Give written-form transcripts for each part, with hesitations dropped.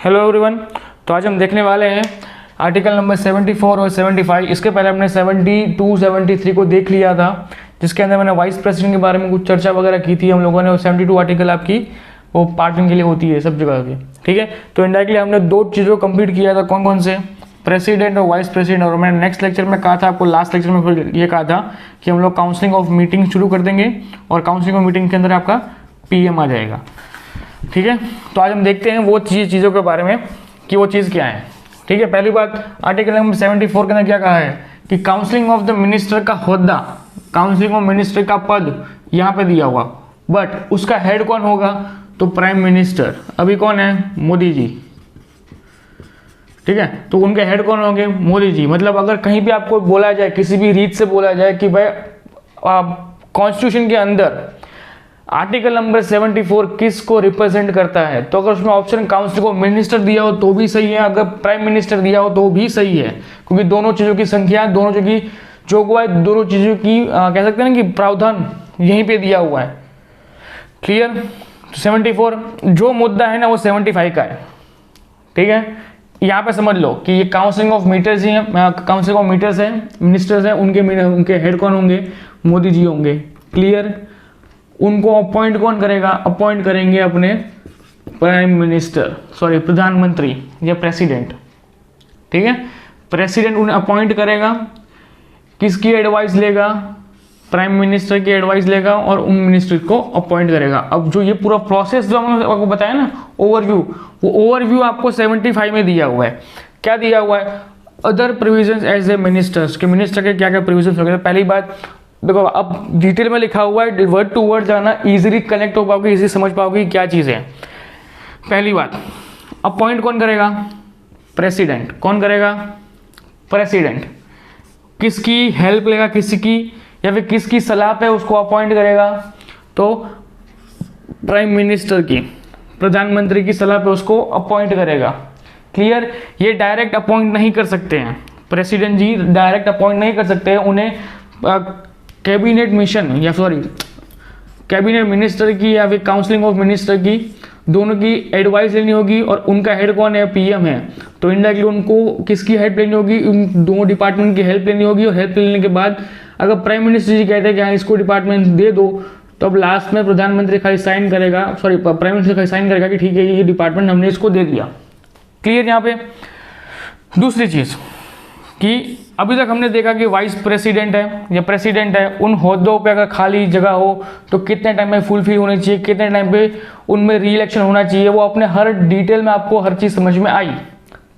Hello everyone. तो आज हम देखने वाले हैं आर्टिकल नंबर 74 और 75। इसके पहले हमने 72, 73 को देख लिया था, जिसके अंदर मैंने वाइस प्रेसिडेंट के बारे में कुछ चर्चा वगैरह की थी हम लोगों ने। और 72 आर्टिकल आपकी वो पार्टिंग के लिए होती है सब जगह की, ठीक है। तो इनडायरेक्टली हमने दो चीज़ों को कंप्लीट किया था, कौन कौन से, प्रेसिडेंट और वाइस प्रेसिडेंट। और मैंने नेक्स्ट लेक्चर में कहा था आपको, लास्ट लेक्चर में फिर ये कहा था कि हम लोग काउंसलिंग ऑफ मीटिंग शुरू कर देंगे और काउंसलिंग ऑफ मीटिंग के अंदर आपका पीएम आ जाएगा, ठीक है। तो आज हम देखते हैं वो चीज़ों के बारे में कि वो चीज़ क्या है, ठीक है। पहली बात, आर्टिकल नंबर 74 के अंदर क्या कहा है कि काउंसलिंग ऑफ द मिनिस्टर का होद्दा, काउंसलिंग ऑफ मिनिस्टर का पद यहाँ पे दिया हुआ, बट उसका हेड कौन होगा, तो प्राइम मिनिस्टर। अभी कौन है, मोदी जी, ठीक है। तो उनके हेड कौन होंगे, मोदी जी। मतलब अगर कहीं भी आपको बोला जाए, किसी भी रीत से बोला जाए कि भाई कॉन्स्टिट्यूशन के अंदर आर्टिकल नंबर 74 किस को रिप्रेजेंट करता है, तो अगर उसमें ऑप्शन काउंसिल को मिनिस्टर दिया हो तो भी सही है, अगर प्राइम मिनिस्टर दिया हो तो भी सही है, क्योंकि दोनों चीज़ों की संख्या, दोनों चीज़ों की जो हुआ है, दोनों चीज़ों की कह सकते हैं ना कि प्रावधान यहीं पे दिया हुआ है, क्लियर। 74 जो मुद्दा है ना वो 75 का है, ठीक है। यहाँ पे समझ लो कि ये काउंसिलिंग ऑफ मीटर्स ही है, काउंसिलिंग ऑफ मीटर्स है, मिनिस्टर्स हैं, उनके हेड कौन होंगे, मोदी जी होंगे, क्लियर। उनको अपॉइंट कौन करेगा, अपॉइंट करेंगे अपने प्राइम मिनिस्टर, सॉरी प्रधानमंत्री या प्रेसिडेंट, ठीक है। प्रेसिडेंट उन्हें अपॉइंट करेगा, किसकी एडवाइस लेगा, प्राइम मिनिस्टर की एडवाइस लेगा और उन मिनिस्टर को अपॉइंट करेगा। अब जो ये पूरा प्रोसेस जो हमने आपको बताया ना, ओवरव्यू, वो ओवरव्यू आपको 75 में दिया हुआ है। क्या दिया हुआ है, other provisions as a ministers, के मिनिस्टर के क्या क्या प्रोविजंस होंगे। पहली बात देखो, अब डिटेल में लिखा हुआ है, वर्ड टू वर्ड जाना, इजीली कनेक्ट हो पाओगे, इजीली समझ पाओगे क्या चीज़ है। पहली बात, अपॉइंट कौन करेगा, प्रेसिडेंट। कौन करेगा, प्रेसिडेंट। किसकी हेल्प लेगा, किसी की या फिर किसकी सलाह पे उसको अपॉइंट करेगा, तो प्राइम मिनिस्टर की, प्रधानमंत्री की सलाह पे उसको अपॉइंट करेगा, क्लियर। ये डायरेक्ट अपॉइंट नहीं कर सकते हैं, प्रेसिडेंट जी डायरेक्ट अपॉइंट नहीं कर सकते हैं, उन्हें कैबिनेट मिशन या सॉरी कैबिनेट मिनिस्टर की या फिर काउंसलिंग ऑफ मिनिस्टर की, दोनों की एडवाइस लेनी होगी। और उनका हेड कौन है, पीएम है, तो इनडायरेक्टली उनको किसकी हेल्प लेनी होगी, उन दोनों डिपार्टमेंट की हेल्प लेनी होगी। और हेल्प लेने के बाद अगर प्राइम मिनिस्टर जी कहते हैं कि हाँ इसको डिपार्टमेंट दे दो, तो अब लास्ट में प्रधानमंत्री खाली साइन करेगा, सॉरी प्राइम मिनिस्टर खाली साइन करेगा कि ठीक है ये डिपार्टमेंट हमने इसको दे दिया, क्लियर। यहाँ पे दूसरी चीज़ कि अभी तक हमने देखा कि वाइस प्रेसिडेंट है या प्रेसिडेंट है, उन होद्दों पे अगर खाली जगह हो तो कितने टाइम में फुलफिल होनी चाहिए, कितने टाइम पे उनमें री इलेक्शन होना चाहिए, वो अपने हर डिटेल में आपको हर चीज़ समझ में आई।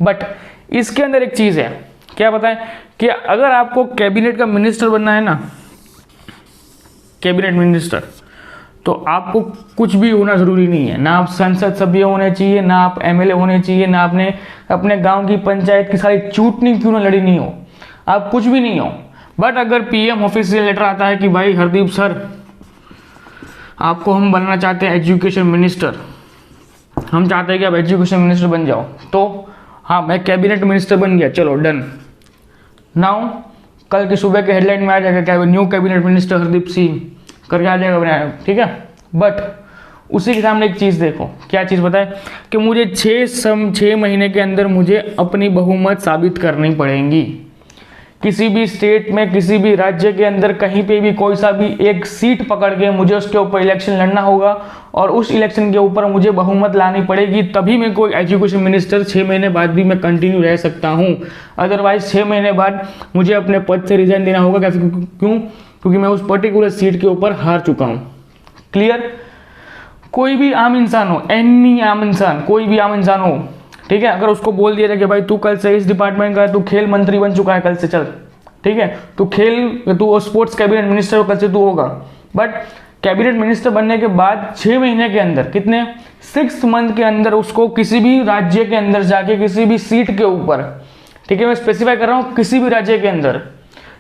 बट इसके अंदर एक चीज़ है, क्या बताएं, कि अगर आपको कैबिनेट का मिनिस्टर बनना है ना, कैबिनेट मिनिस्टर, तो आपको कुछ भी होना ज़रूरी नहीं है। ना आप संसद सभ्य होने चाहिए, ना आप एमएलए होने चाहिए, ना आपने अपने गांव की पंचायत की सारी चूटनी क्यों ना लड़ी नहीं हो, आप कुछ भी नहीं हो। बट अगर पीएम ऑफिस से लेटर आता है कि भाई हरदीप सर आपको हम बनना चाहते हैं एजुकेशन मिनिस्टर, हम चाहते हैं कि आप एजुकेशन मिनिस्टर बन जाओ, तो हाँ मैं कैबिनेट मिनिस्टर बन गया, चलो डन। नाउ कल की सुबह के हेडलाइन में आ जाएगा new cabinet minister Hardeep Singh करके आ जाएगा, ठीक है। बट उसी के सामने एक चीज़ देखो, क्या चीज़ बताए, कि मुझे 6 महीने के अंदर मुझे अपनी बहुमत साबित करनी पड़ेगी। किसी भी स्टेट में, किसी भी राज्य के अंदर, कहीं पे भी कोई सा भी एक सीट पकड़ के मुझे उसके ऊपर इलेक्शन लड़ना होगा और उस इलेक्शन के ऊपर मुझे बहुमत लानी पड़ेगी, तभी मैं कोई एजुकेशन मिनिस्टर 6 महीने बाद भी मैं कंटिन्यू रह सकता हूँ। अदरवाइज 6 महीने बाद मुझे अपने पद से रिजाइन देना होगा। क्यों, क्योंकि मैं उस पर्टिकुलर सीट के ऊपर हार चुका हूँ, क्लियर। कोई भी आम इंसान हो, एनी आम इंसान, कोई भी आम इंसान हो, ठीक है, अगर उसको बोल दिया जाए कि भाई तू कल से इस डिपार्टमेंट का, तू खेल मंत्री बन चुका है कल से, चल ठीक है, तू स्पोर्ट्स कैबिनेट मिनिस्टर कल से तू होगा। बट कैबिनेट मिनिस्टर बनने के बाद 6 महीने के अंदर, कितने 6 मंथ के अंदर उसको किसी भी राज्य के अंदर जाके किसी भी सीट के ऊपर, ठीक है, मैं स्पेसिफाई कर रहा हूँ किसी भी राज्य के अंदर,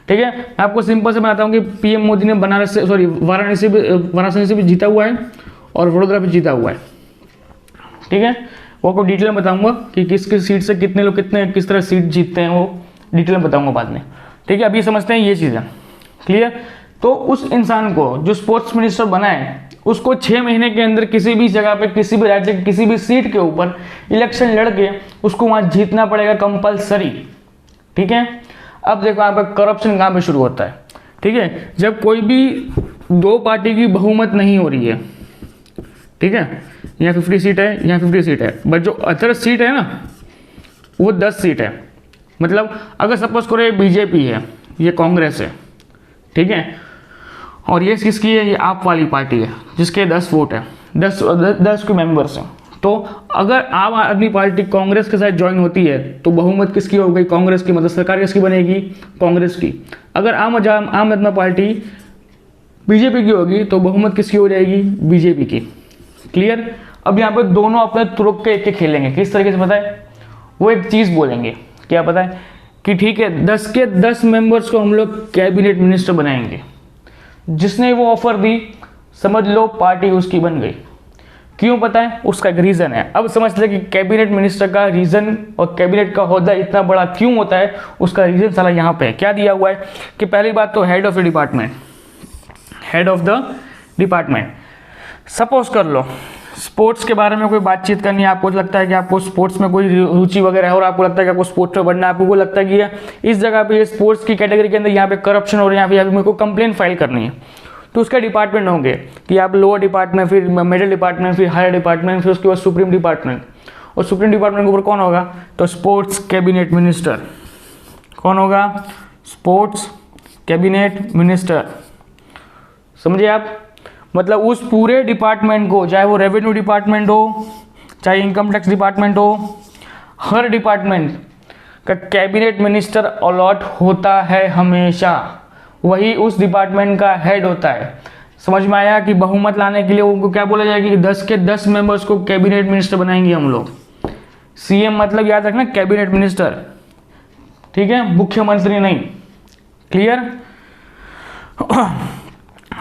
ठीक है। मैं आपको सिंपल से बताता हूँ कि पीएम मोदी ने वाराणसी से भी जीता हुआ है और वडोदरा भी जीता हुआ है, ठीक है। वो आपको डिटेल में बताऊंगा कि किस किस सीट से कितने लोग किस तरह सीट जीतते हैं, वो डिटेल में बताऊंगा बाद में, ठीक है। अभी समझते हैं ये चीज़ें, क्लियर। तो उस इंसान को जो स्पोर्ट्स मिनिस्टर बना है उसको 6 महीने के अंदर किसी भी जगह पे, किसी भी राज्य की किसी भी सीट के ऊपर इलेक्शन लड़के उसको वहां जीतना पड़ेगा कंपलसरी। ठीक है, अब देखो यहाँ पे करप्शन कहाँ पे शुरू होता है। ठीक है, जब कोई भी 2 पार्टी की बहुमत नहीं हो रही है, ठीक है, यहाँ 50 सीट है, यहाँ 50 सीट है, बट जो अदर सीट है ना वो 10 सीट है। मतलब अगर सपोज करो ये बीजेपी है, ये कांग्रेस है, ठीक है, और ये किसकी है, ये आप वाली पार्टी है जिसके 10 वोट है, 10 के मेंबर्स हैं। तो अगर आम आदमी पार्टी कांग्रेस के साथ ज्वाइन होती है तो बहुमत किसकी हो गई, कांग्रेस की, मतलब सरकार किसकी बनेगी, कांग्रेस की। अगर आम आदमी पार्टी बीजेपी की होगी तो बहुमत किसकी हो जाएगी, बीजेपी की। क्लियर। अब यहाँ पे दोनों अपने तुरुक के एक खेलेंगे। किस तरीके से पता है, वो एक चीज़ बोलेंगे, क्या पता है, कि ठीक है 10 के 10 मेंबर्स को हम लोग कैबिनेट मिनिस्टर बनाएंगे। जिसने वो ऑफर दी समझ लो पार्टी उसकी बन गई। क्यों पता है, उसका एक रीज़न है। अब समझ ले कि कैबिनेट मिनिस्टर का रीज़न और कैबिनेट का ओहदा इतना बड़ा क्यों होता है, उसका रीज़न साला यहाँ पे क्या दिया हुआ है कि पहली बात तो head of the department, head of the department. Suppose कर लो स्पोर्ट्स के बारे में कोई बातचीत करनी है, आपको लगता है कि आपको स्पोर्ट्स में कोई रुचि वगैरह है और आपको लगता है कि आपको स्पोर्ट्स में बढ़ना है, आपको लगता है कि इस जगह पे स्पोर्ट्स की कैटेगरी के अंदर यहाँ पे करप्शन हो रहा है, यहाँ पे मेरे को कंप्लेंट फाइल करनी है, तो उसका डिपार्टमेंट होंगे कि आप लोअर डिपार्टमेंट, फिर मिडिल डिपार्टमेंट, फिर हायर डिपार्टमेंट, फिर उसके बाद सुप्रीम डिपार्टमेंट। और सुप्रीम डिपार्टमेंट के ऊपर कौन होगा, तो स्पोर्ट्स कैबिनेट मिनिस्टर। कौन होगा, स्पोर्ट्स कैबिनेट मिनिस्टर। समझिए आप, मतलब उस पूरे डिपार्टमेंट को, चाहे वो रेवेन्यू डिपार्टमेंट हो, चाहे इनकम टैक्स डिपार्टमेंट हो, हर डिपार्टमेंट का कैबिनेट मिनिस्टर अलॉट होता है हमेशा, वही उस डिपार्टमेंट का हेड होता है। समझ में आया कि बहुमत लाने के लिए उनको क्या बोला जाएगा कि 10 के 10 मेंबर्स को कैबिनेट मिनिस्टर बनाएंगे हम लोग। सीएम मतलब याद रखना कैबिनेट मिनिस्टर, ठीक है, मुख्यमंत्री नहीं। क्लियर।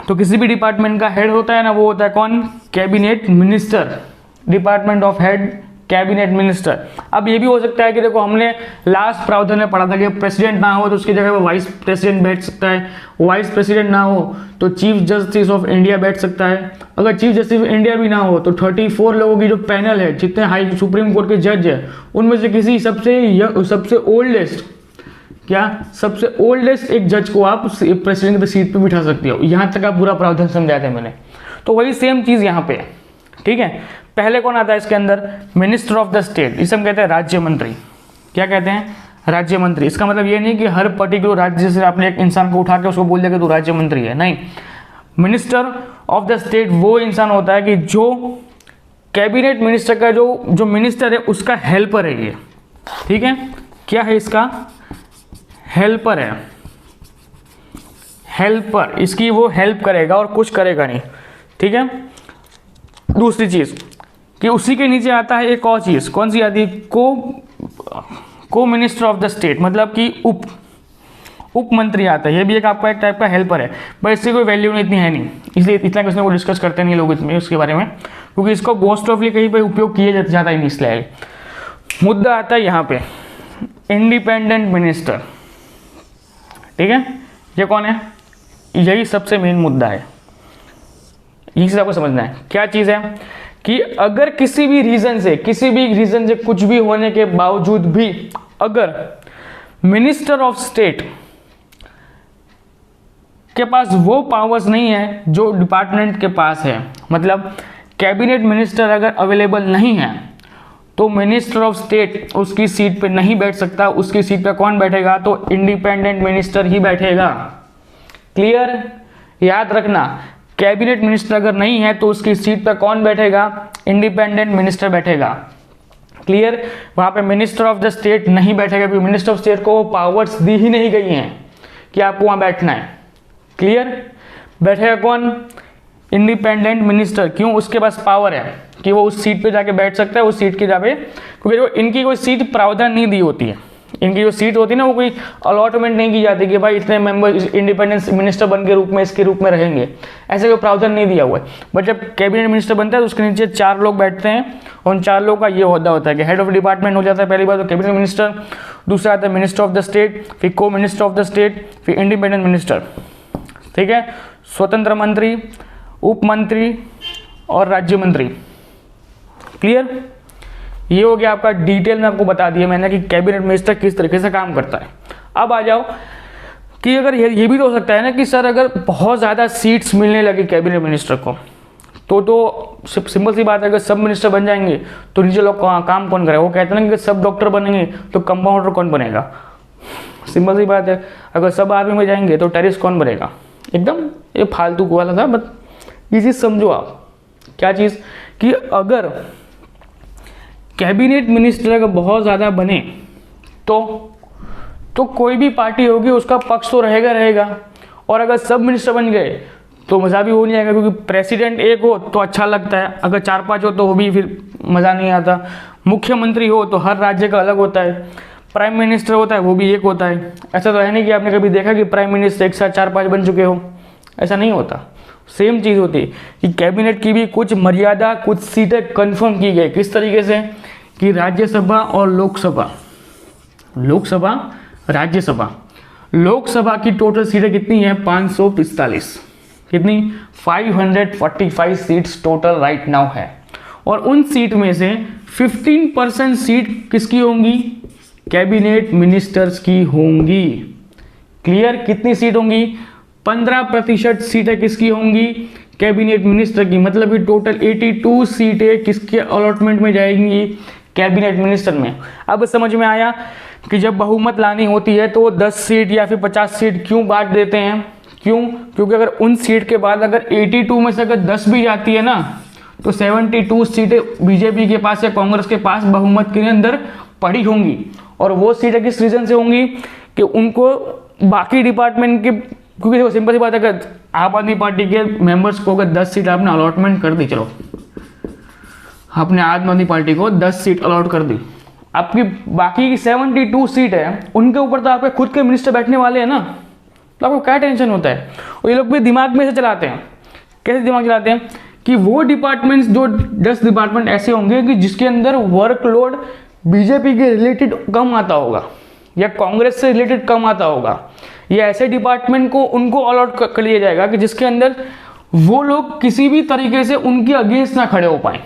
तो किसी भी डिपार्टमेंट का हेड होता है ना, वो होता है कौन, cabinet minister. Department of head cabinet minister. अब ये भी हो सकता है कि देखो हमने लास्ट प्रावधान में पढ़ा था कि प्रेसिडेंट ना हो तो उसकी जगह पर वाइस प्रेसिडेंट बैठ सकता है, वाइस प्रेसिडेंट ना हो तो चीफ जस्टिस ऑफ इंडिया बैठ सकता है। अगर चीफ जस्टिस ऑफ इंडिया भी ना हो तो 34 लोगों की जो पैनल है, जितने हाई सुप्रीम कोर्ट के जज है, उनमें से किसी सबसे ओल्डेस्ट, क्या सबसे ओल्डेस्ट एक जज को आप प्रेसिडेंट की सीट पे बिठा सकते हो। यहाँ तक आप पूरा प्रावधान समझाया था मैंने। तो वही सेम चीज़ यहाँ पे है। ठीक है, पहले कौन आता है इसके अंदर, मिनिस्टर ऑफ द स्टेट, इसे हम कहते हैं राज्य मंत्री। क्या कहते हैं, राज्य मंत्री। इसका मतलब ये नहीं कि हर पर्टिकुलर राज्य से आपने एक इंसान को उठा के उसको बोल दिया कि तू राज्य मंत्री है, नहीं। मिनिस्टर ऑफ द स्टेट वो इंसान होता है कि जो कैबिनेट मिनिस्टर का जो मिनिस्टर है उसका हेल्पर है ये। ठीक है, क्या है इसका, हेल्पर है, हेल्पर, इसकी वो हेल्प करेगा और कुछ करेगा नहीं। ठीक है। दूसरी चीज कि उसी के नीचे आता है एक और चीज, कौन सी आती है, को मिनिस्टर ऑफ द स्टेट, मतलब कि उप मंत्री आता है। ये भी एक आपका एक टाइप का हेल्पर है, पर इससे कोई वैल्यू नहीं, इतनी है नहीं, इसलिए इतना किसी को डिस्कस करते नहीं लोग इसमें उसके बारे में, क्योंकि इसको मोस्ट ऑफली कहीं पे उपयोग किया जाता ही नहीं। इसलिए मुद्दा आता है यहाँ पे इंडिपेंडेंट मिनिस्टर। ठीक है, ये कौन है, यही सबसे मेन मुद्दा है, यही से आपको समझना है। क्या चीज़ है कि अगर किसी भी रीजन से कुछ भी होने के बावजूद भी अगर मिनिस्टर ऑफ स्टेट के पास वो पावर्स नहीं है जो डिपार्टमेंट के पास है, मतलब कैबिनेट मिनिस्टर अगर अवेलेबल नहीं है तो मिनिस्टर ऑफ स्टेट उसकी सीट पे नहीं बैठ सकता। उसकी सीट पे कौन बैठेगा, तो इंडिपेंडेंट मिनिस्टर ही बैठेगा। क्लियर, याद रखना, कैबिनेट मिनिस्टर अगर नहीं है तो उसकी सीट पे कौन बैठेगा, इंडिपेंडेंट मिनिस्टर बैठेगा। क्लियर, वहां पे मिनिस्टर ऑफ द स्टेट नहीं बैठेगा, क्योंकि मिनिस्टर ऑफ स्टेट को पावर्स दी ही नहीं गई हैं कि आपको वहां बैठना है। क्लियर, बैठेगा कौन, इंडिपेंडेंट मिनिस्टर। क्यों, उसके पास पावर है कि वो उस सीट पे जाके बैठ सकता है, उस सीट के जाके, क्योंकि इनकी कोई सीट प्रावधान नहीं दी होती है। इनकी जो सीट होती है ना, वो कोई अलॉटमेंट नहीं की जाती कि भाई इतने मेंबर इंडिपेंडेंस मिनिस्टर बन के रूप में इसके रूप में रहेंगे, ऐसे कोई प्रावधान नहीं दिया हुआ है। बट जब कैबिनेट मिनिस्टर बनता है तो उसके नीचे 4 लोग बैठते हैं और उन 4 लोगों का ये ओहदा होता है कि हेड ऑफ डिपार्टमेंट हो जाता है पहली बार तो कैबिनेट मिनिस्टर, दूसरा आता है मिनिस्टर ऑफ द स्टेट, फिर को मिनिस्टर ऑफ द स्टेट, फिर इंडिपेंडेंट मिनिस्टर। ठीक है, स्वतंत्र मंत्री, उप मंत्री, और राज्य मंत्री। क्लियर? ये हो गया आपका, डिटेल में आपको बता दिया मैंने कि कैबिनेट मिनिस्टर किस तरीके से काम करता है। अब आ जाओ कि अगर ये भी तो हो सकता है ना कि सर अगर बहुत ज़्यादा सीट्स मिलने लगे कैबिनेट मिनिस्टर को तो सिंपल सी बात है, अगर सब मिनिस्टर बन जाएंगे तो नीचे लोग काम कौन करेगा? वो कहते हैं ना कि सब डॉक्टर बनेंगे तो कंपाउंडर कौन बनेगा? सिंपल सी बात है, अगर सब आर्मी में जाएंगे तो टेररिस्ट कौन बनेगा? एकदम ये फालतू वाला था, बट ये चीज़ समझो आप। क्या चीज़? कि अगर कैबिनेट मिनिस्टर अगर बहुत ज़्यादा बने तो कोई भी पार्टी होगी उसका पक्ष तो रहेगा। और अगर सब मिनिस्टर बन गए तो मज़ा भी हो नहीं आएगा, क्योंकि प्रेसिडेंट एक हो तो अच्छा लगता है, अगर 4-5 हो तो वो भी फिर मज़ा नहीं आता। मुख्यमंत्री हो तो हर राज्य का अलग होता है, प्राइम मिनिस्टर होता है वो भी एक होता है। ऐसा तो है नहीं कि आपने कभी देखा कि प्राइम मिनिस्टर एक साथ 4-5 बन चुके हो, ऐसा नहीं होता। सेम चीज़ होती है कि कैबिनेट की भी कुछ मर्यादा, कुछ सीटें कन्फर्म की गई। किस तरीके से? कि राज्यसभा और लोकसभा, राज्यसभा, लोकसभा की टोटल सीटें कितनी है? 545। कितनी? 545 सीट्स टोटल राइट नाउ है। और उन सीट में से 15% सीट किसकी होंगी? कैबिनेट मिनिस्टर्स की होंगी। क्लियर? कितनी सीट होंगी? 15% सीटें किसकी होंगी? कैबिनेट मिनिस्टर की। मतलब कि टोटल 82 सीटें किसके अलॉटमेंट में जाएंगी? कैबिनेट मिनिस्टर में। अब समझ में आया कि जब बहुमत लानी होती है तो 10 सीट या फिर 50 सीट क्यों बांट देते हैं? क्यों? क्योंकि अगर उन सीट के बाद अगर 82 में से अगर 10 भी जाती है ना तो 72 सीटें बीजेपी के पास या कांग्रेस के पास बहुमत के अंदर पड़ी होंगी। और वो सीटें किस रीजन से होंगी? कि उनको बाकी डिपार्टमेंट के, क्योंकि देखो सिंपल सी बात है, अगर आप आदमी पार्टी के मेंबर्स को अगर 10 सीट आपने अलॉटमेंट कर दी, चलो आपने आम आदमी पार्टी को 10 सीट अलॉट कर दी, आपकी बाकी की 72 सीट है उनके ऊपर तो आपके खुद के मिनिस्टर बैठने वाले हैं ना, तो आपको क्या टेंशन होता है? और ये लोग भी दिमाग में से चलाते हैं। कैसे दिमाग चलाते हैं? कि वो डिपार्टमेंट्स, जो 10 डिपार्टमेंट ऐसे होंगे कि जिसके अंदर वर्कलोड बीजेपी के रिलेटेड कम आता होगा या कांग्रेस से रिलेटेड कम आता होगा, ये ऐसे डिपार्टमेंट को उनको अलॉट कर लिया जाएगा कि जिसके अंदर वो लोग किसी भी तरीके से उनके अगेंस्ट ना खड़े हो पाए।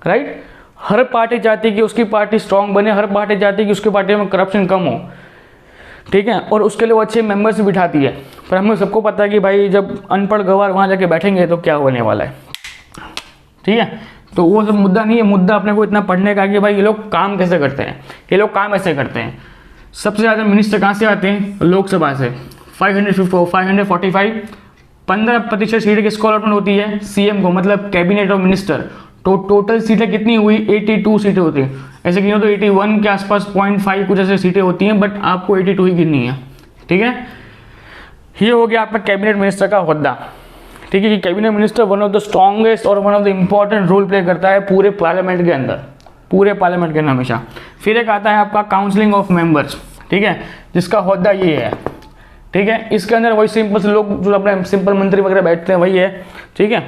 राइट? हर पार्टी चाहती है कि उसकी पार्टी स्ट्रांग बने, हर पार्टी चाहती है कि उसकी पार्टी में करप्शन कम हो, ठीक है, और उसके लिए वो अच्छे मेंबर्स बिठाती है। पर हमें सबको पता है कि भाई जब अनपढ़ गवार वहाँ जाके बैठेंगे तो क्या होने वाला है, ठीक है। तो वो सब मुद्दा नहीं है, मुद्दा अपने को इतना पढ़ने का कि भाई ये लोग काम कैसे करते हैं, ये लोग काम ऐसे करते हैं। सबसे ज़्यादा मिनिस्टर कहाँ से आते हैं? लोकसभा से। 545, 15% सीटें किसको अलॉटमेंट होती है? सीएम को, मतलब कैबिनेट ऑफ मिनिस्टर। तो टोटल सीटें कितनी हुई? 82 सीटें होती हैं। ऐसे गिनो तो 81 के आसपास 0.5 कुछ ऐसे सीटें होती हैं, बट आपको 82 ही गिननी है, ठीक है। ये हो गया आपका कैबिनेट मिनिस्टर का ओहदा, ठीक है। कि cabinet minister one of the strongest और one of the important role play करता है पूरे पार्लियामेंट के अंदर, पूरे पार्लियामेंट के अंदर हमेशा। फिर एक आता है आपका काउंसलिंग ऑफ मेंबर्स, ठीक है, जिसका ओहदा ये है, ठीक है। इसके अंदर वही सिंपल से लोग जो अपने सिंपल मंत्री वगैरह बैठते हैं वही है, ठीक है।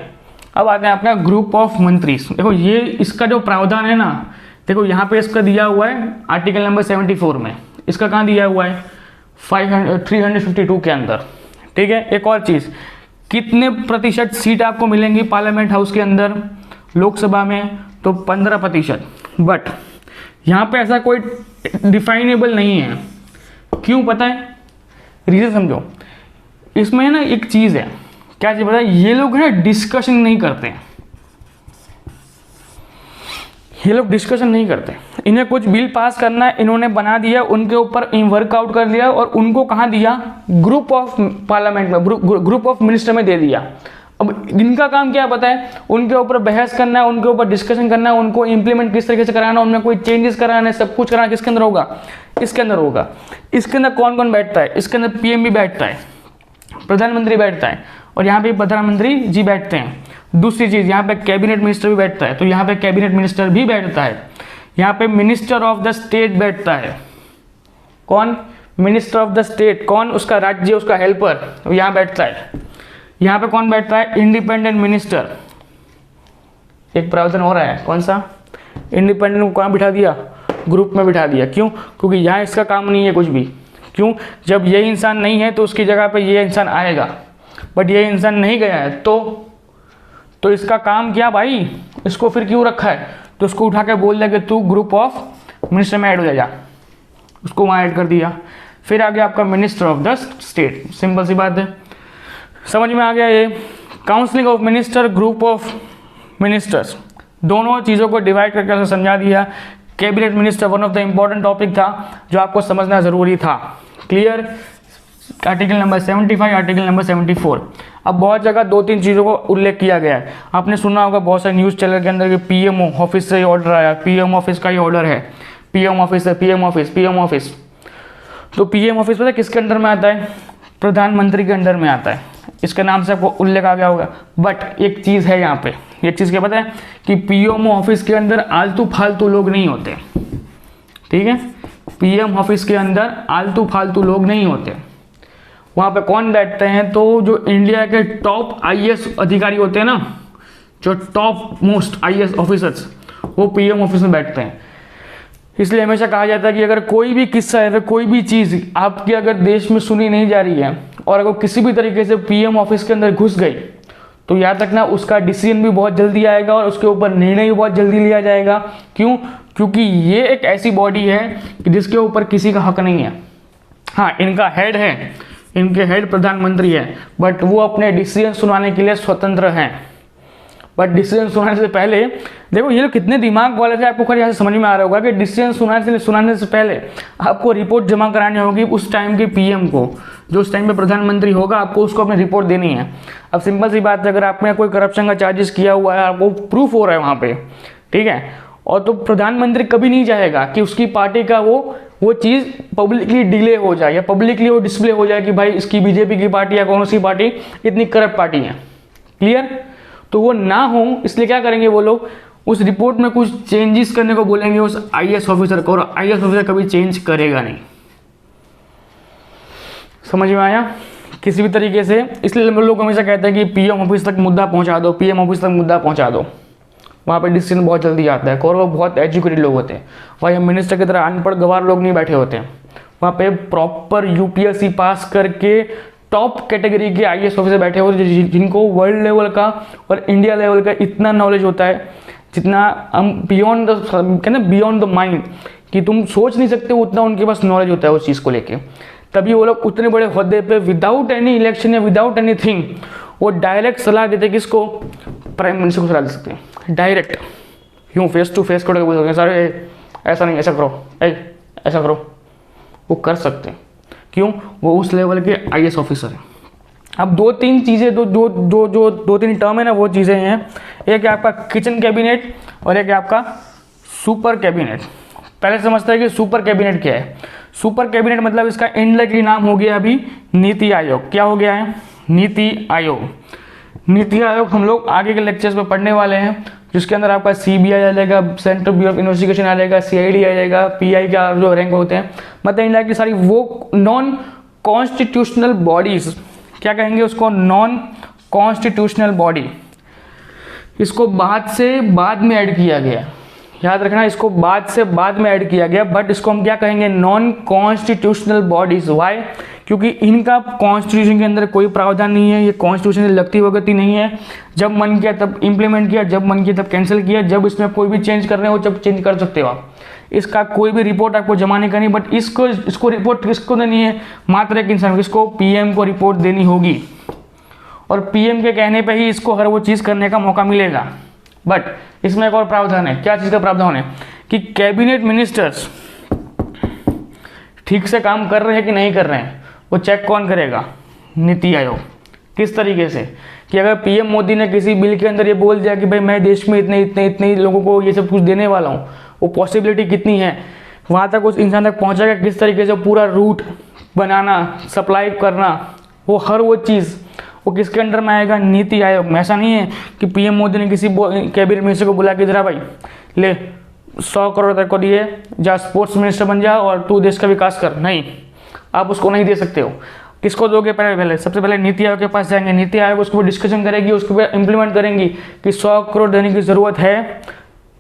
अब आते हैं अपना ग्रुप ऑफ मंत्री। देखो ये इसका जो प्रावधान है ना, देखो यहाँ पे इसका दिया हुआ है आर्टिकल नंबर 74 में, इसका कहाँ दिया हुआ है? 352 के अंदर, ठीक है। एक और चीज़, कितने प्रतिशत सीट आपको मिलेंगी पार्लियामेंट हाउस के अंदर? लोकसभा में तो 15%, बट यहाँ पे ऐसा कोई डिफाइनेबल नहीं है। क्यों पता है? रीज़न समझो। इसमें ना एक चीज़ है, क्या चीज़ पता है? ये लोग ना डिस्कशन नहीं करते हैं, ये लोग डिस्कशन नहीं करते। इन्हें कुछ बिल पास करना है, इन्होंने बना दिया, उनके ऊपर वर्कआउट कर लिया और उनको कहाँ दिया? ग्रुप ऑफ पार्लियामेंट में, ग्रुप ऑफ मिनिस्टर में दे दिया। अब इनका काम क्या पता है? उनके ऊपर बहस करना है, उनके ऊपर डिस्कशन करना है, उनको इंप्लीमेंट किस तरीके से कराना है, उनमें कोई चेंजेस कराना है, सब कुछ कराना किसके अंदर होगा? इसके अंदर होगा। इसके अंदर कौन कौन बैठता है? इसके अंदर पीएम भी बैठता है, प्रधानमंत्री बैठता है, और यहाँ पे प्रधानमंत्री जी बैठते हैं। दूसरी चीज़, यहाँ पे कैबिनेट मिनिस्टर भी बैठता है, तो यहाँ पे कैबिनेट मिनिस्टर भी बैठता है। यहाँ पे मिनिस्टर ऑफ द स्टेट बैठता है। कौन? Minister of the state. कौन? उसका राज्य, उसका हेल्पर, तो यहाँ बैठता है। यहाँ पे कौन बैठता है? Independent minister. एक प्रावधान हो रहा है, कौन सा? इंडिपेंडेंट को कहाँ बिठा दिया? ग्रुप में बिठा दिया। क्यों? क्योंकि यहाँ इसका काम नहीं है कुछ भी। क्यों? जब ये इंसान नहीं है तो उसकी जगह पे ये इंसान आएगा, बट ये इंसान नहीं गया है तो इसका काम क्या भाई, इसको फिर क्यों रखा है, तो उसको उठा के बोल दिया कि तू ग्रुप ऑफ मिनिस्टर में ऐड हो जा, उसको वहाँ ऐड कर दिया। फिर आ गया आपका minister of the state, simple सी बात है, समझ में आ गया ये। Counselling of minister, group of ministers, दोनों चीज़ों को डिवाइड करके समझा दिया। Cabinet minister one of the important topic था जो आपको समझना ज़रूरी था। Clear, article number 75, article number 74। अब बहुत जगह 2-3 चीज़ों को उल्लेख किया गया है, आपने सुना होगा बहुत सारे न्यूज़ चैनल के अंदर कि पीएमओ ऑफिस से ऑर्डर आया, पीएम ऑफिस का ही ऑर्डर है, पीएम ऑफिस है, पीएम ऑफिस, पीएम ऑफिस। तो पीएम ऑफिस पता है किसके अंडर में आता है, प्रधानमंत्री के अंडर में आता है, इसके नाम से आपको उल्लेख आ गया होगा। बट एक चीज़ है यहाँ पे, एक चीज़ क्या पता है कि पीएमओ ऑफिस के अंदर आलतू फालतू लोग नहीं होते, ठीक है, पीएम ऑफिस के अंदर आलतू फालतू लोग नहीं होते। वहाँ पे कौन बैठते हैं, तो जो इंडिया के टॉप आईएएस अधिकारी होते हैं ना, जो टॉप मोस्ट आईएएस ऑफिसर्स, वो पीएम ऑफिस में बैठते हैं। इसलिए हमेशा कहा जाता है कि अगर कोई भी किस्सा है, कोई भी चीज़ आपके अगर देश में सुनी नहीं जा रही है और अगर किसी भी तरीके से पीएम ऑफिस के अंदर घुस गई, तो याद रखना उसका डिसीजन भी बहुत जल्दी आएगा और उसके ऊपर निर्णय भी बहुत जल्दी लिया जाएगा। क्यों? क्योंकि ये एक ऐसी बॉडी है कि जिसके ऊपर किसी का हक नहीं है। हाँ, इनका हेड है, इनके हेड प्रधानमंत्री है, बट वो अपने डिसीजन सुनाने के लिए स्वतंत्र हैं। बट डिसीजन सुनाने से पहले देखो, ये लोग कितने दिमाग वाले थे, आपको खैर यहाँ से समझ में आ रहा होगा कि डिसीजन सुनाने से पहले आपको रिपोर्ट जमा करानी होगी उस टाइम के पीएम को, जो उस टाइम पे प्रधानमंत्री होगा, आपको उसको अपनी रिपोर्ट देनी है। अब सिंपल सी बात है, अगर आपने कोई करप्शन का चार्जेस किया हुआ है, आपको प्रूफ हो रहा है वहाँ पे, ठीक है, और तो प्रधानमंत्री कभी नहीं चाहेगा कि उसकी पार्टी का वो चीज़ पब्लिकली डिले हो जाए या पब्लिकली वो डिस्प्ले हो जाए कि भाई इसकी बीजेपी की पार्टी या कौन सी पार्टी इतनी करप्ट पार्टी है। क्लियर? तो वो ना हो, इसलिए क्या करेंगे वो लोग, उस रिपोर्ट में कुछ चेंजेस करने को बोलेंगे उस आईएएस ऑफिसर को, और आईएएस ऑफिसर कभी चेंज करेगा नहीं। समझ में आया? किसी भी तरीके से, इसलिए लोग हमेशा कहते हैं कि पीएम ऑफिस तक मुद्दा पहुंचा दो, पीएम ऑफिस तक मुद्दा पहुंचा दो, वहाँ पे डिसीजन बहुत जल्दी आता है। और वो बहुत एजुकेटेड लोग होते हैं, वहाँ मिनिस्टर की तरह अनपढ़ गवार लोग नहीं बैठे होते हैं, वहाँ पे प्रॉपर यूपीएससी पास करके टॉप कैटेगरी के आईएएस ऑफिसर बैठे होते हैं, जिनको वर्ल्ड लेवल का और इंडिया लेवल का इतना नॉलेज होता है, जितना हम बियॉन्ड द, कहते हैं बियॉन्ड द माइंड, कि तुम सोच नहीं सकते उतना उनके पास नॉलेज होता है उस चीज़ को लेके। तभी वो लोग उतने बड़े ओहदे पे विदाउट एनी इलेक्शन या विदाउट एनी थिंग वो डायरेक्ट सलाह देते, किसको? प्राइम मिनिस्टर को सलाह दे सकते हैं डायरेक्ट, यूँ फेस टू फेस करके बोल सकते हैं, सर ऐसा नहीं, ऐसा करो, ऐसा करो, वो कर सकते हैं। क्यों? वो उस लेवल के आईएएस ऑफिसर हैं। अब 2-3 चीज़ें, जो 2-3 टर्म है ना, वो चीज़ें हैं, एक है आपका किचन कैबिनेट और एक है आपका सुपर कैबिनेट। पहले समझते हैं कि सुपर कैबिनेट क्या है। सुपर कैबिनेट मतलब इसका इनडायरेक्टली नाम हो गया अभी नीति आयोग। क्या हो गया है? नीति आयोग। नीति आयोग हम लोग आगे के लेक्चर्स में पढ़ने वाले हैं, जिसके अंदर आपका सीबीआई आ जाएगा, सेंट्रल ब्यूरो ऑफ इन्वेस्टिगेशन आ जाएगा, सीआईडी आ जाएगा, पीआई का जो रैंक होते हैं, मतलब इनडायरेक्टली सारी वो नॉन कॉन्स्टिट्यूशनल बॉडीज, क्या कहेंगे उसको? Non constitutional body. इसको बाद में ऐड किया गया, याद रखना, इसको बाद में ऐड किया गया, बट इसको हम क्या कहेंगे? Non constitutional bodies. वाई? क्योंकि इनका कॉन्स्टिट्यूशन के अंदर कोई प्रावधान नहीं है, ये कॉन्स्टिट्यूशन से लगती वगती नहीं है। जब मन किया तब इम्प्लीमेंट किया, जब मन किया तब कैंसिल किया, जब इसमें कोई भी चेंज करने हो जब चेंज कर सकते हो आप। इसका कोई भी रिपोर्ट आपको जमा नहीं करनी, बट इसको रिपोर्ट किसको देनी है? मात्र एक इंसान, किसको? पीएम को रिपोर्ट देनी होगी, और पीएम के कहने पर ही इसको हर वो चीज़ करने का मौका मिलेगा। बट इसमें एक और प्रावधान है। क्या चीज़ का प्रावधान है? कि कैबिनेट मिनिस्टर्स ठीक से काम कर रहे हैं कि नहीं कर रहे हैं, वो चेक कौन करेगा? नीति आयोग। किस तरीके से? कि अगर पीएम मोदी ने किसी बिल के अंदर ये बोल दिया कि भाई मैं देश में इतने लोगों को ये सब कुछ देने वाला हूँ, वो पॉसिबिलिटी कितनी है, वहाँ तक उस इंसान तक पहुँचेगा किस तरीके से, पूरा रूट बनाना, सप्लाई करना, वो हर वो चीज़ वो किसके अंडर में आएगा? नीति आयोग में। ऐसा नहीं है कि पीएम मोदी ने किसी कैबिनेट मिनिस्टर को बुला के जरा भाई ले 100 करोड़ तक को दिए, जा स्पोर्ट्स मिनिस्टर बन जा और तू देश का विकास कर। नहीं, आप उसको नहीं दे सकते हो। किसको दोगे? पहले सबसे पहले नीति आयोग के पास जाएंगे, नीति आयोग उसके ऊपर डिस्कशन करेगी, उसके ऊपर इम्प्लीमेंट करेंगी कि 100 करोड़ देने की ज़रूरत है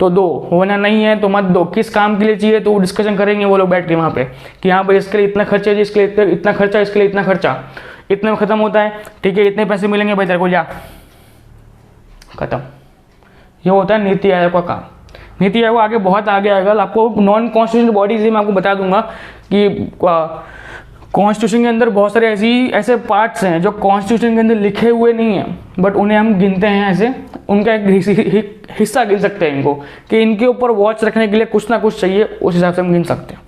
तो दो, होना नहीं है तो मत दो। किस काम के लिए चाहिए तो वो डिस्कशन करेंगे वो लोग बैठ के वहाँ पे, कि हाँ भाई इसके लिए इतना खर्चा है, इसके लिए इतना खर्चा, इसके लिए इतना खर्चा, इतने में ख़त्म होता है, ठीक है, इतने पैसे मिलेंगे भाई तेरे को, जा खत्म। ये होता है नीति आयोग का काम। नीति आयोग आगे बहुत आगे आएगा, आपको नॉन कॉन्स्टिट्यूशनल बॉडीज ही मैं आपको बता दूंगा कि कॉन्स्टिट्यूशन के अंदर बहुत सारे ऐसे पार्ट्स हैं जो कॉन्स्टिट्यूशन के अंदर लिखे हुए नहीं हैं, बट उन्हें हम गिनते हैं ऐसे, उनका एक हिस्सा गिन सकते हैं इनको, कि इनके ऊपर वॉच रखने के लिए कुछ ना कुछ चाहिए, उस हिसाब से हम गिन सकते हैं।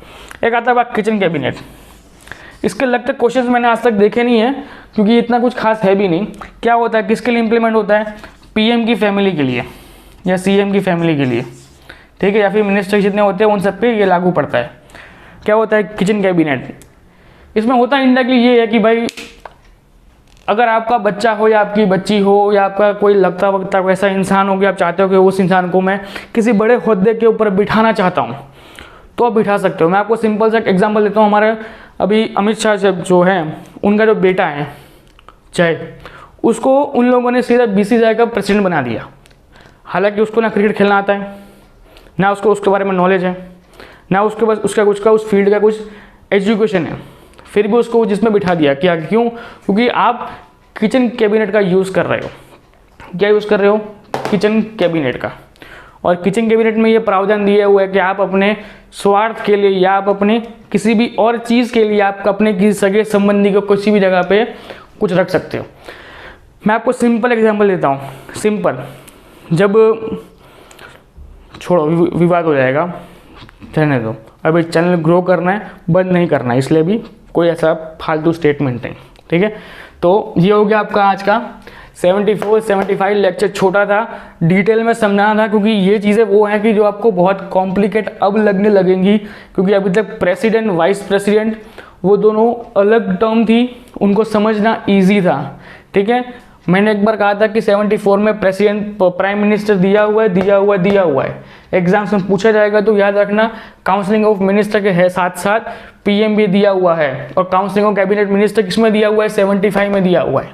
एक आता है बात किचन कैबिनेट। इसके लगते क्वेश्चंस मैंने आज तक देखे नहीं है, क्योंकि इतना कुछ खास है भी नहीं। क्या होता है, किसके लिए इंप्लीमेंट होता है? पीएम की फैमिली के लिए या सीएम की फैमिली के लिए, ठीक है, या फिर मिनिस्टर जितने होते हैं उन सब पे ये लागू पड़ता है। क्या होता है किचन कैबिनेट? इसमें होता इंडायरेक्टली ये है कि भाई अगर आपका बच्चा हो या आपकी बच्ची हो या आपका कोई लगता वगता वैसा इंसान हो कि आप चाहते हो कि उस इंसान को मैं किसी बड़े ओहदे के ऊपर बिठाना चाहता हूँ, तो आप बिठा सकते हो। मैं आपको सिंपल सा एग्जांपल देता हूँ। हमारे अभी अमित शाह जो हैं, उनका जो बेटा है जय, उसको उन लोगों ने सीधा बीसीसीआई का प्रेसिडेंट बना दिया। हालांकि उसको ना क्रिकेट खेलना आता है, ना उसको उसके बारे में नॉलेज है, ना उसके पास उसका उस फील्ड का कुछ एजुकेशन है, फिर भी उसको जिसमें बिठा दिया। क्या? क्यों? क्योंकि आप किचन कैबिनेट का यूज़ कर रहे हो। क्या यूज़ कर रहे हो? किचन कैबिनेट का। और किचन कैबिनेट में ये प्रावधान दिया हुआ है कि आप अपने स्वार्थ के लिए या आप अपने किसी भी और चीज़ के लिए आप अपने किसी सगे संबंधी को किसी भी जगह पे कुछ रख सकते हो। मैं आपको सिंपल एग्जांपल देता हूँ। सिंपल, जब छोड़ो विवाद हो जाएगा, रहने दो, अभी चैनल ग्रो करना है, बंद नहीं करना है, इसलिए भी कोई ऐसा फालतू स्टेटमेंट नहीं, ठीक है। तो ये हो गया आपका आज का 74-75 लेक्चर। छोटा था, डिटेल में समझाना था, क्योंकि ये चीज़ें वो हैं कि जो आपको बहुत कॉम्प्लिकेट अब लगने लगेंगी, क्योंकि अभी तक प्रेसिडेंट वाइस प्रेसिडेंट वो दोनों अलग टर्म थी, उनको समझना ईजी था, ठीक है। मैंने एक बार कहा था कि 74 में प्रेसिडेंट प्राइम मिनिस्टर दिया हुआ है। एग्जाम्स में पूछा जाएगा तो याद रखना, काउंसिलिंग ऑफ मिनिस्टर के है साथ साथ पीएम भी दिया हुआ है, और काउंसिलिंग ऑफ कैबिनेट मिनिस्टर किसमें दिया हुआ है? 75 में दिया हुआ है,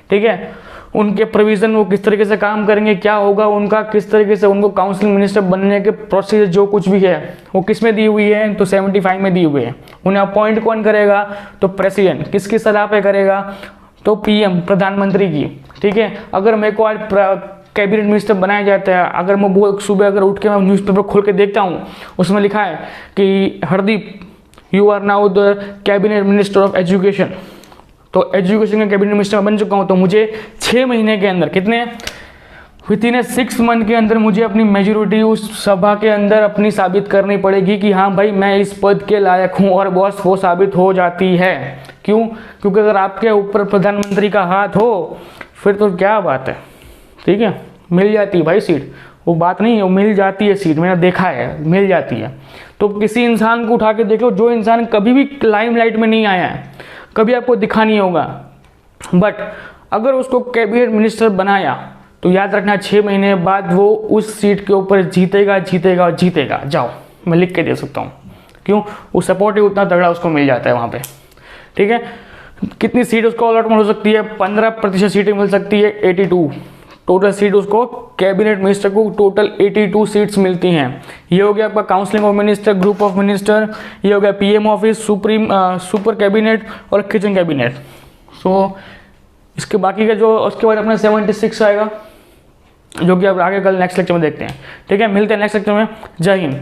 ठीक है। उनके प्रोविजन वो किस तरीके से काम करेंगे, क्या होगा उनका, किस तरीके से उनको काउंसिलिंग मिनिस्टर बनने के प्रोसीजर जो कुछ भी है वो किस में दी हुई है? तो 75 में दी हुई है। उन्हें अपॉइंट कौन करेगा? तो प्रेसिडेंट। किसकी सलाह पे करेगा? तो पीएम, प्रधानमंत्री की, ठीक है। अगर मेरे को आज कैबिनेट मिनिस्टर बनाया जाता है, अगर मैं सुबह अगर उठ के मैं न्यूज़पेपर खोल के देखता हूँ, उसमें लिखा है कि Hardeep you are now the cabinet minister of education, तो एजुकेशन का कैबिनेट मिनिस्टर बन चुका हूँ, तो मुझे 6 महीने के अंदर, कितने, विथिन 6 मंथ के अंदर मुझे अपनी मेजोरिटी उस सभा के अंदर अपनी साबित करनी पड़ेगी कि हाँ भाई मैं इस पद के लायक हूँ, और बॉस वो साबित हो जाती है। क्यों? क्योंकि अगर आपके ऊपर प्रधानमंत्री का हाथ हो फिर तो क्या बात है, ठीक है, मिल जाती है भाई सीट। वो बात नहीं है, वो मिल जाती है सीट, मैंने देखा है, मिल जाती है। तो किसी इंसान को उठा के देख लो, जो इंसान कभी भी लाइमलाइट में नहीं आया है, कभी आपको दिखा नहीं होगा, बट अगर उसको कैबिनेट मिनिस्टर बनाया तो याद रखना 6 महीने बाद वो उस सीट के ऊपर जीतेगा। जाओ, मैं लिख के दे सकता हूँ। क्यों? वो सपोर्ट ही उतना तगड़ा उसको मिल जाता है वहाँ पे, ठीक है। कितनी सीट उसको अलॉटमेंट हो सकती है? 15% सीटें मिल सकती है, 82 टोटल सीट उसको, कैबिनेट मिनिस्टर को टोटल 82 सीट्स मिलती हैं। ये हो गया आपका counselling of minister, group of minister, ये हो गया पीएम ऑफिस, सुपर कैबिनेट और किचन कैबिनेट। सो इसके बाकी का जो उसके बाद अपना 76 आएगा, जो कि अब आगे कल नेक्स्ट लेक्चर में देखते हैं, ठीक है। मिलते हैं नेक्स्ट लेक्चर में। जय हिंद।